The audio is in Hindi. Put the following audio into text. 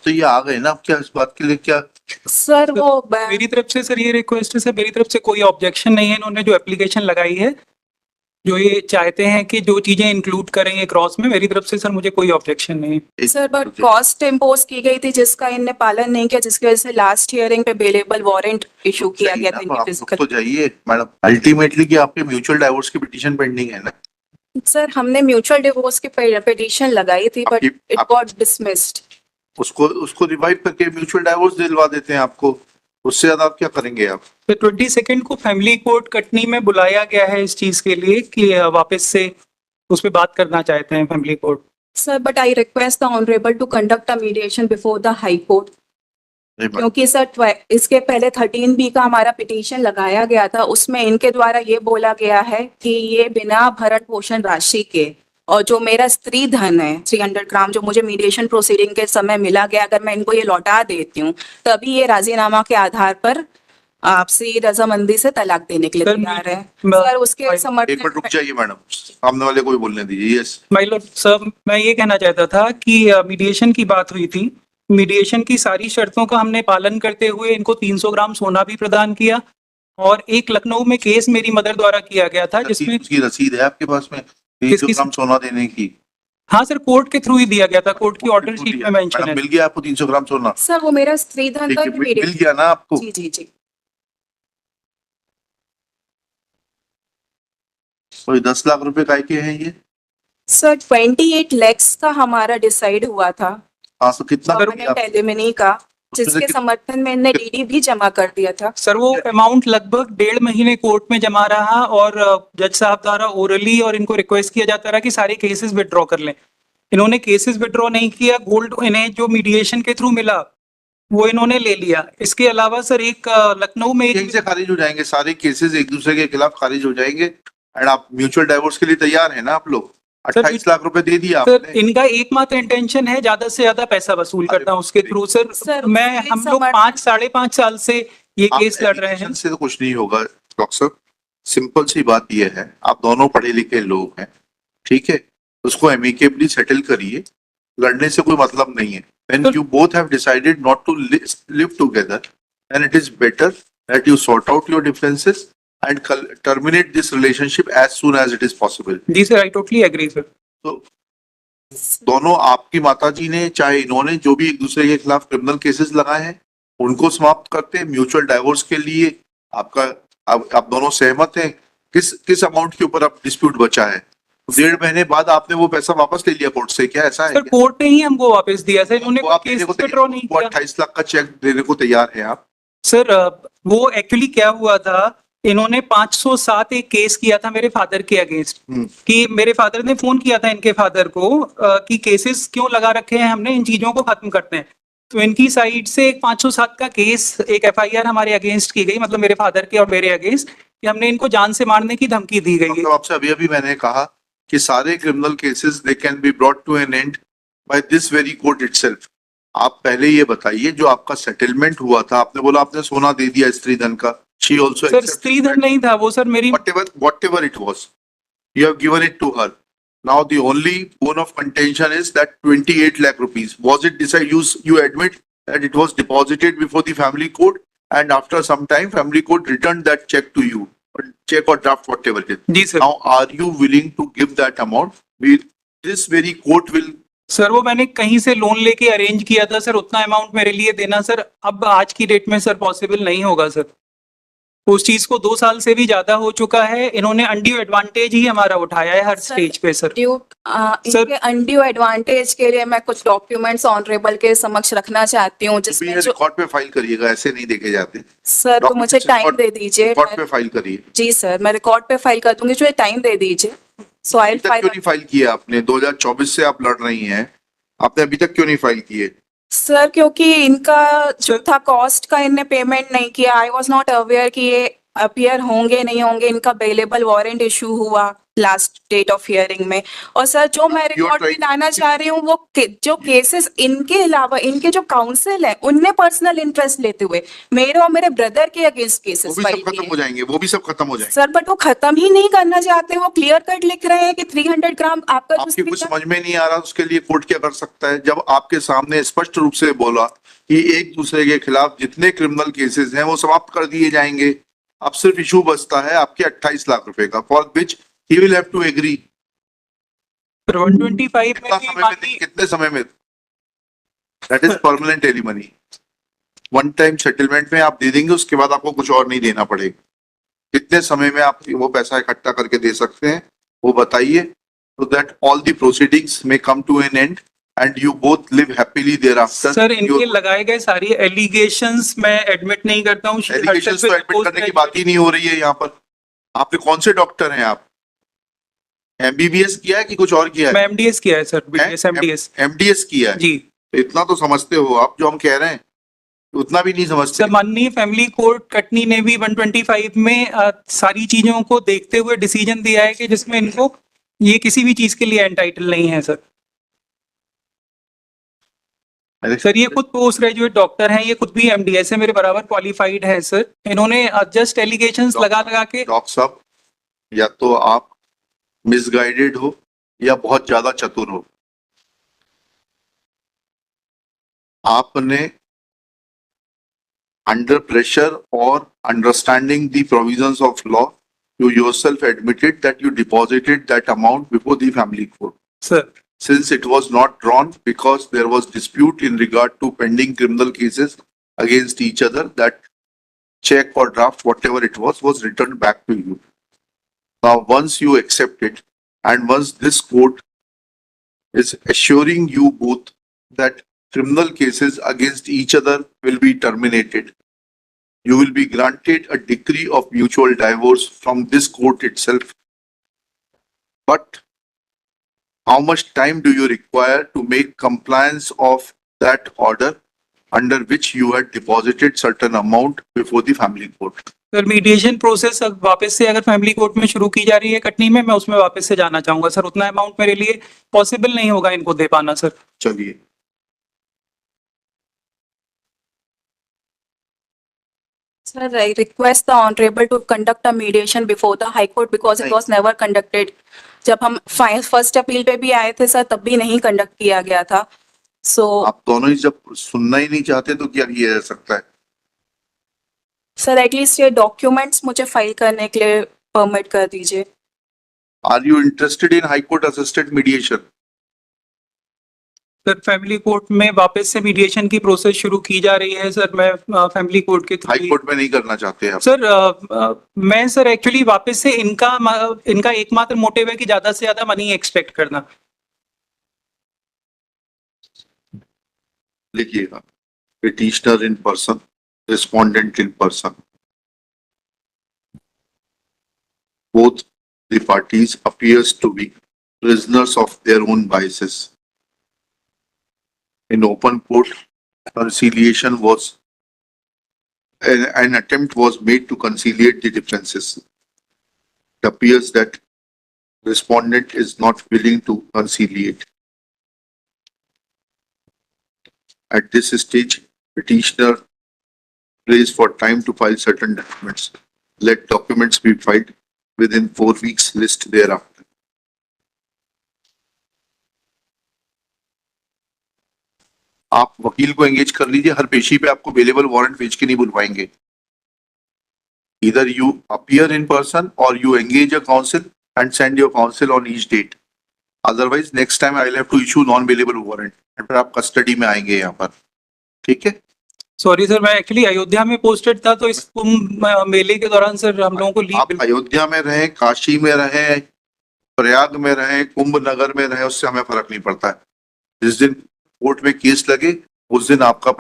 आप तो ये आ गए ना, आप क्या इस बात के लिए क्या? सर वो मेरी तरफ से सर ये रिक्वेस्ट है सर, मेरी तरफ से कोई ऑब्जेक्शन नहीं है। इन्होंने जो एप्लीकेशन लगाई है, जो ये चाहते हैं कि जो चीजें इंक्लूड करेंगे क्रॉस में, मेरी तरफ से सर मुझे कोई ऑब्जेक्शन नहीं है। सर बट कॉस्ट इम्पोज की गई थी जिसका इनने पालन नहीं किया, जिसकी वजह से लास्ट हियरिंग पे बेलेबल वारंट इशू किया गया था इनकी आप फिजिकल। तो जाइए मैडम, अल्टीमेटली कि आपके म्यूचुअल डाइवोर्स की पिटीशन पेंडिंग है ना? सर हमने म्यूचुअल डिवोर्स की पिटीशन लगाई थी बट इट गॉट डिसमिस्ड। उसको रिवाइव करके म्यूचुअल डाइवोर्स दिलवा देते हैं आपको, उससे ज्यादा आप क्या करेंगे आप? तो 22 को फैमिली कोर्ट कटनी में बुलाया गया है इस चीज के लिए कि वापस से उस पर बात करना चाहते हैं family court. Sir but I request the honourable to conduct a mediation before the high court, क्योंकि सर इसके पहले 13B का हमारा पिटीशन लगाया गया था, उसमें इनके द्वारा ये बोला गया है कि ये बिना भरण पोषण राशि के और जो मेरा स्त्री धन है 300 ग्राम जो मुझे मीडिएशन प्रोसीडिंग के समय मिला गया, अगर मैं इनको ये लौटा देती हूँ तभी ये राजीनामा के आधार पर आपसी रजामंदी से तलाक देने के लिए तैयार है। सर उसके एक मिनट समर्थन रुक जाइए मैडम, सामने वाले को भी बोलने दीजिए। यस माय लॉर्ड सर, मैं ये कहना चाहता था कि मीडिएशन की बात हुई थी, मीडिएशन की सारी शर्तों का हमने पालन करते हुए इनको 300 ग्राम सोना भी प्रदान किया, और एक लखनऊ में केस मेरी मदर द्वारा किया गया था जिसमें उसकी रसीद है आपके पास में 300 ग्राम सोना देने की? हाँ सर, कोर्ट के थ्रू ही दिया गया था, कोर्ट की ऑर्डर शीट में मेंशन है। मिल गया आपको 300 ग्राम सोना? सर वो मेरा स्त्री धन का मिल गया ना आपको? जी जी जी। कोई 10 लाख रुपए काय के हैं ये? सर 28 lakhs का हमारा डिसाइड हुआ था हाँ, तो कितना परमानेंट एलिमनी का, जिसके समर्थन में इन्हें डीडी भी जमा कर दिया था। सर वो अमाउंट लगभग 1.5 महीने कोर्ट में जमा रहा, और जज साहब द्वारा ओरली और इनको रिक्वेस्ट किया जाता रहा कि सारे केसेस विड्रॉ कर लें। इन्होंने केसेस विड्रॉ नहीं किया, गोल्ड इन्हें जो मीडिएशन के थ्रू मिला वो इन्होंने ले लिया। इसके अलावा सर एक लखनऊ में यहीं से खारिज हो जाएंगे सारे केसेस, एक दूसरे के खिलाफ खारिज हो जाएंगे, एंड आप म्यूचुअल डाइवोर्स के लिए तैयार है ना आप लोग? 28 लाख रुपए दे दिया सर आपने। इनका एकमात्र इंटेंशन है ज्यादा से ज्यादा पैसा वसूल करना उसके थ्रू। सर मैं हम लोग 5-5.5 साल से ये केस लड़ रहे हैं। से तो कुछ नहीं होगा डॉक्टर साहब, सिंपल सी बात ये है, आप दोनों पढ़े लिखे लोग हैं, ठीक है, उसको एमिकेबली सेटल करिए, लड़ने से कोई मतलब नहीं है। When you both have decided not to live together, then it is better that you sort out your differences and terminate this relationship as soon as it is possible. जी sir, I totally agree sir. तो दोनों, आपकी माताजी ने चाहे इन्होंने, जो भी एक दूसरे के खिलाफ क्रिमिनल केसेस लगाए हैं उनको समाप्त करते हैं। म्यूचुअल डाइवोर्स के लिए आपका आप दोनों सहमत हैं? किस अमाउंट के ऊपर आप डिस्प्यूट बचा है? 1.5 महीने बाद आपने वो पैसा वापस ले लिया कोर्ट से, क्या ऐसा है? सर कोर्ट ने ही हमको वापस दिया सर, इन्होंने केस विड्रॉ नहीं किया। 28 लाख का चेक देने को तैयार है आप? सर वो एक्चुअली क्या हुआ था, इन्होंने 507 एक केस किया था मेरे फादर के अगेंस्ट, कि मेरे फादर ने फोन किया था इनके फादर को कि केसेस क्यों लगा रखे हैं हमने, इन चीजों को खत्म करते हैं। तो इनकी साइड से एक 507 का केस, एक FIR हमारे अगेंस्ट की गई, मतलब मेरे फादर के और मेरे अगेंस्ट, कि हमने इनको जान से मारने की धमकी दी गई है। तो आपसे अभी मैंने कहा कि सारे criminal cases they can be brought to an end by this very court itself. आप पहले ये बताइए, जो आपका सेटलमेंट हुआ था, आपने बोला आपने सोना दे दिया स्त्री धन का, शी आल्सो सर स्त्री धन नहीं था वो सर, मेरी whatever it was, you have given it to her. Now the only bone of contention is that 28 lakh rupees, was it decided, you admit that it was deposited before the family court, and after some time family court returned that check to you, or check or draft, whatever it is. जी sir. Now are you willing to give that amount? This very court will. Sir वो मैंने कहीं से लोन लेके अरेंज किया था सर, उतना अमाउंट मेरे लिए देना सर अब आज की डेट में सर पॉसिबल नहीं होगा सर। उस चीज को 2 साल से भी ज्यादा हो चुका है, इन्होंने अनड्यू एडवांटेज ही हमारा उठाया है हर स्टेज पे सर। इनके अनड्यू एडवांटेज के लिए मैं कुछ डॉक्यूमेंट्स ऑनरेबल के समक्ष रखना चाहती हूँ, जिसमें जो रिकॉर्ड पे फाइल करिएगा, ऐसे नहीं देखे जाते सर। तो मुझे टाइम दे दीजिए, रिकॉर्ड पे फाइल करिए। जी सर, मैं रिकॉर्ड पे फाइल कर दूंगी, जो टाइम दे दीजिए। सो आई क्यों नहीं फाइल किया आपने? 2024 से आप लड़ रही हैं, आपने अभी तक क्यों नहीं फाइल किए? सर क्योंकि इनका जो था कॉस्ट का इनने पेमेंट नहीं किया। आई वॉज नॉट अवेयर कि ये अपीयर होंगे नहीं होंगे, इनका अवेलेबल वारंट इशू हुआ लास्ट डेट ऑफ हियरिंग में। और सर जो मैं रिकॉर्ड में लाना चाह रही हूँ वो जो केसेस इनके अलावा इनके जो काउंसिल है उनने पर्सनल इंटरेस्ट लेते हुए मेरे और मेरे ब्रदर के अगेंस्ट वो केसेस भी फाइल सब खत्म किए। हो जाएंगे, वो भी सब खत्म हो जाएंगे। सर बट वो खत्म ही नहीं करना चाहते, वो क्लियर कट लिख रहे हैं कि 300 ग्राम आपका जो आपके कुछ speaker- समझ में नहीं आ रहा, उसके लिए कोर्ट क्या कर सकता है? जब आपके सामने स्पष्ट रूप से बोला कि एक दूसरे के खिलाफ जितने क्रिमिनल केसेस हैं वो समाप्त कर दिए जाएंगे, अब सिर्फ इशू बचता है आपके 28 लाख रुपए का, for which he will have to agree. 125 में भी माननीय कितने समय में? That is permanent alimony. One time settlement में आप दे देंगे, उसके बाद आपको कुछ और नहीं देना पड़ेगा। कितने समय में आप वो पैसा इकट्ठा करके दे सकते हैं वो बताइए, so that all the proceedings may come to an end and you both live happily thereafter. Sir इनके लगाए गए सारी एलिगेशंस मैं एडमिट नहीं करता हूँ। एलिगेशंस तो एडमिट करने की बात ही नहीं हो रही है यहाँ पर। आपके कौन से डॉक्टर हैं आप? एमबीबीएस किया है कि कुछ और किया मैं है? एमडीएस किया है सर, बीडीएस एमडीएस एमडीएस किया है जी। तो इतना तो समझते हो आप, जो हम कह रहे हैं उतना भी नहीं समझते। सर माननीय फैमिली कोर्ट कटनी ने भी 125 में सारी चीजों को देखते हुए डिसीजन दिया है कि जिसमें इनको ये किसी भी चीज के लिए एंटाइटल नहीं है सर। सर ये खुद पोस्ट ग्रेजुएट डॉक्टर हैं, ये खुद भी एमडीएस से मेरे बराबर क्वालिफाइड है सर। इन्होंने जस्ट एलिगेशंस लगा के डॉक्टर साहब, या तो आप मिसगाइडेड हो या बहुत ज्यादा चतुर हो। आपने under pressure or understanding the provisions of law, you yourself admitted that you deposited that amount before the family court. Sir Since it was not drawn because there was dispute in regard to pending criminal cases against each other, that check or draft, whatever it was returned back to you. Now, once you accept it, and once this court is assuring you both that criminal cases against each other will be terminated, you will be granted a decree of mutual divorce from this court itself. But how much time do you require to make compliance of that order under which you had deposited certain amount before the family court? Sir mediation process अब वापस से अगर फैमिली कोर्ट में शुरू की जा रही है कटनी में, मैं उसमें वापस से जाना चाहूंगा सर। उतना अमाउंट मेरे लिए पॉसिबल नहीं होगा इनको दे पाना सर। चलिए, Sir, I request the honorable to conduct a mediation before the High Court because it was never conducted. जब हम फर्स्ट अपील पे भी आए थे सर तब भी नहीं कंडक्ट किया गया था। सो आप दोनों ही जब सुनना ही नहीं चाहते तो क्या किया जा सकता है? सर एटलीस्ट ये डॉक्यूमेंट्स मुझे फाइल करने के लिए परमिट कर दीजिए। Are you interested in High Court assisted mediation? Sir family court में वापस से मीडिएशन की प्रोसेस शुरू की जा रही है सर। मैं फैमिली कोर्ट के हाई कोर्ट में नहीं करना चाहते आप? सर मैं सर एक्चुअली वापस से इनका एकमात्र मोटिव है कि ज्यादा से ज्यादा मनी एक्सपेक्ट करना। लिखिएगा, petitioner in person, respondent in person, both the parties appears to be prisoners of their own biases. In open court, conciliation was an attempt was made to conciliate the differences. It appears that respondent is not willing to conciliate. At this stage, petitioner prays for time to file certain documents. Let documents be filed within 4 weeks list thereafter. आप वकील को एंगेज कर लीजिए, हर पेशी पे आपको अवेलेबल वारंट भेज के नहीं बुलवाएंगे। Either you appear in person or you engage a counsel and send your counsel on each date. Otherwise, next time I will have to issue non-available warrant. और फिर आप कस्टडी में आएंगे यहाँ पर, ठीक है? सॉरी सर, मैं एक्चुअली अयोध्या में पोस्टेड था तो इस कुंभ मेले के दौरान सर हम लोगों को आप अयोध्या में रहें, काशी में रहें, प्रयाग में रहें, कुंभ नगर में रहें, उससे हमें फर्क नहीं पड़ता है। जिस दिन कोर्ट में केस लगे उस दिन आपका